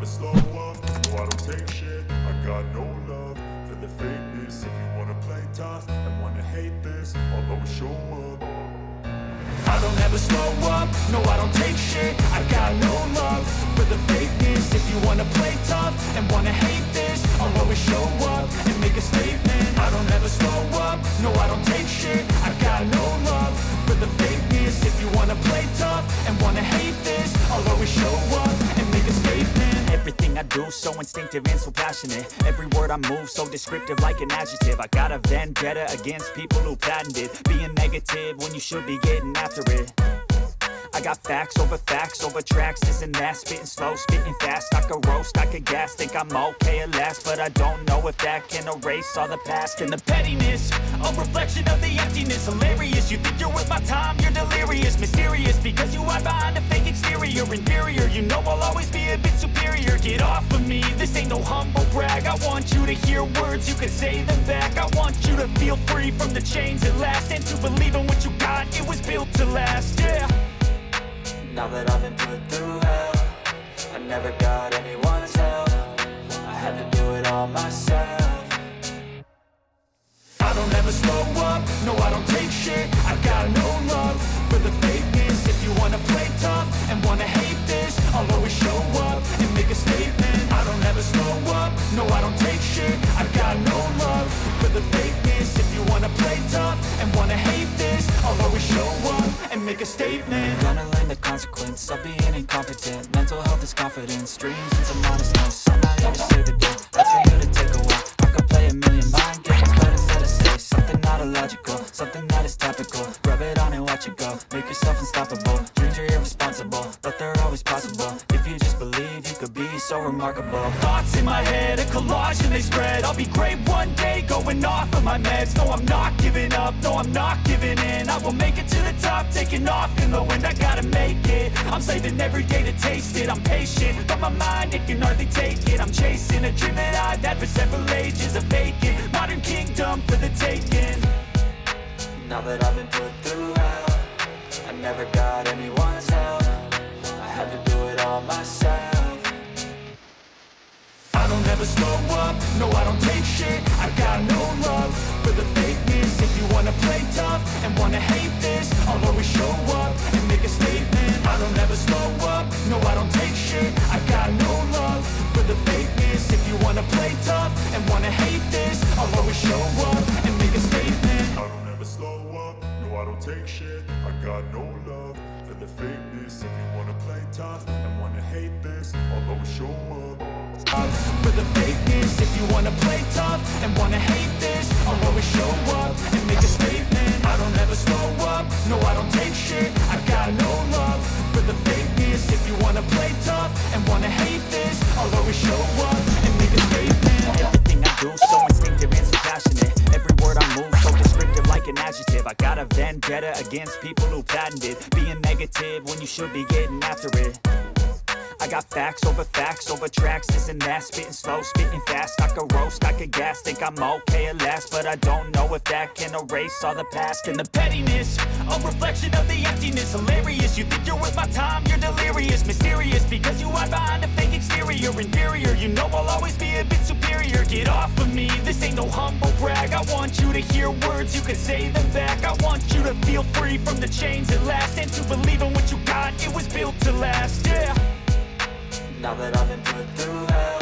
slow up, no I don't take shit. I got no love for the fakeness. If you wanna play tough and wanna hate this, I'll always show up. I don't ever slow up, no I don't take shit. I got no love for the fakeness. If you wanna play tough and wanna hate this, I'll always show up and make a statement. I don't ever slow up, no I don't take shit. I got no love for the fakeness. If you wanna play tough and wanna hate this, I'll always show up and make a statement. Everything I do so instinctive and so passionate. Every word I move so descriptive like an adjective. I got a vendetta against people who patented being negative when you should be getting after it. I got facts over tracks, this and that. Spitting slow, spitting fast. I could roast, I could gas. Think I'm okay at last, but I don't know if that can erase all the past. And the pettiness, a reflection of the emptiness. Hilarious, you think you're worth my time, you're delirious. Mysterious, because you hide behind a fake exterior. Inferior, you know I'll always be a bit superior. Get off of me, this ain't no humble brag. I want you to hear words, you can say them back. I want you to feel free from the chains at last, and to believe in what you got, it was built to last, yeah. Now that I've been put through hell, I never got anyone's help. I had to do it all myself. I don't ever slow up, no I don't take shit. I got no love for the fakeness. If you wanna play tough and wanna hate this, I'll always show up and make a statement. I don't ever slow up, no I don't take shit. I got no love for the fakeness. If you wanna play tough and wanna hate this, I'll always show up and make a statement. Gonna learn the consequence of being incompetent. Mental health is confidence, dreams and some honestness. I'm not here to save the day, that's for you to take away. I could play a million mind games, but instead I say something not illogical, something that is topical. Rub it on and watch it go, make yourself unstoppable. Dreams are irresponsible, but they're always possible. If you just believe, you could be so remarkable. Thoughts in my head, a collage and they spread. I'll be great one day, going off of my meds. No, I'm not giving up, no, I'm not giving in. I will make it to the top, taking off in the wind. I gotta make it, I'm saving every day to taste it. I'm patient, but my mind, it can hardly take it. I'm chasing a dream that I've had for several ages. A vacant, modern kingdom for the taking. Now that I've been put through hell, I never got anyone's help. I had to do it all myself. I don't ever slow up, no I don't take shit. I got no love for the fakeness. If you wanna play tough and wanna hate this, I'll always show up and make a statement. I don't ever slow up, no I don't take shit. I got no love for the fakeness. If you wanna play tough and wanna hate this, I'll always show up and make a statement. I don't ever slow up, no I don't take shit. I got no love for the fakeness. If you wanna play tough and wanna hate this, I'll always show up. For the fakeness. If you wanna play tough and wanna hate this, I'll always show up and make a statement. I don't ever slow up, no I don't take shit. I got no love for the fakeness. If you wanna play tough and wanna hate this, I'll always show up and make a statement. Everything I do so instinctive and so passionate. Every word I move so descriptive like an adjective. I got a vendetta against people who patented being negative when you should be getting after it. I got facts over tracks, this and that. Spitting slow, spitting fast. I could roast, I could gas. Think I'm okay at last, but I don't know if that can erase all the past. And the pettiness, a reflection of the emptiness. Hilarious, you think you're worth my time, you're delirious. Mysterious, because you hide behind a fake exterior. Inferior, you know I'll always be a bit superior. Get off of me, this ain't no humble brag. I want you to hear words, you can say them back. I want you to feel free from the chains at last, and to believe in what you got, it was built to last, yeah. Now that I've been put through hell,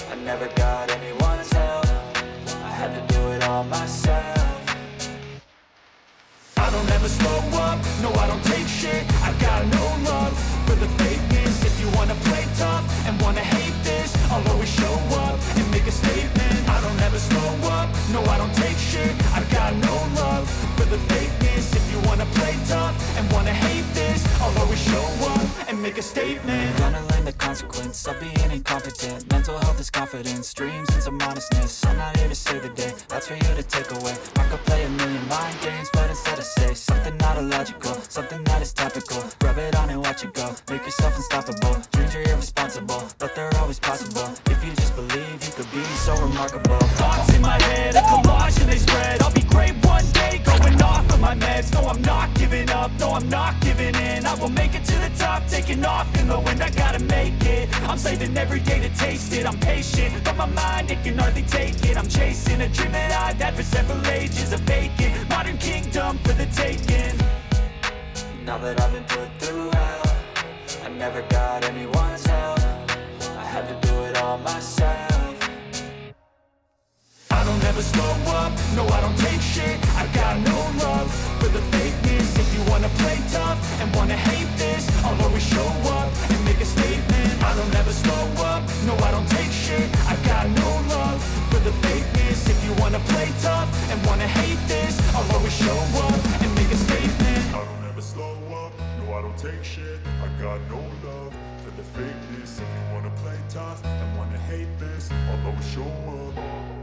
I never got anyone's help. I had to do it all myself. I don't ever slow up, no I don't take shit. I got no love for the fakeness. If you wanna play tough and wanna hate this, I'll always show up and make a statement. I don't ever slow up, no I don't take shit. I got no love for the fakeness. If you wanna play tough and wanna hate this, I'll always show up and make a statement. Gonna learn the consequence of being incompetent. Mental health is confidence, dreams and some honestness. I'm not here to save the day, that's for you to take away. I could play a million mind games, but instead I say something not illogical, something that is topical. Rub it on and watch it go, make yourself unstoppable. Dreams are irresponsible, but they're always possible. If you just believe, you could be so remarkable. Thoughts in my head, a collage and they spread. I'll be great one day, going off of my meds. No, I'm not giving up, no, I'm not giving in. I will make it to the top, taking off in the wind. I gotta make it, I'm I'm saving every day to taste it. I'm patient, but my mind, it can hardly take it. I'm chasing a dream that I've had for several ages. A vacant modern kingdom for the taking. Now that I've been put through hell, I never got anyone's help. I had to do it all myself. I don't ever slow up, no I don't take shit. I got no love for the fakeness. If you wanna play tough and wanna hate this, I'll always show up and make a statement. I don't ever slow up, no I don't take shit. I got no love for the fakeness. If you wanna play tough and wanna hate this, I'll always show up and make a statement. I don't ever slow up, no I don't take shit. I got no love for the fakeness. If you wanna play tough and wanna hate this, I'll always show up.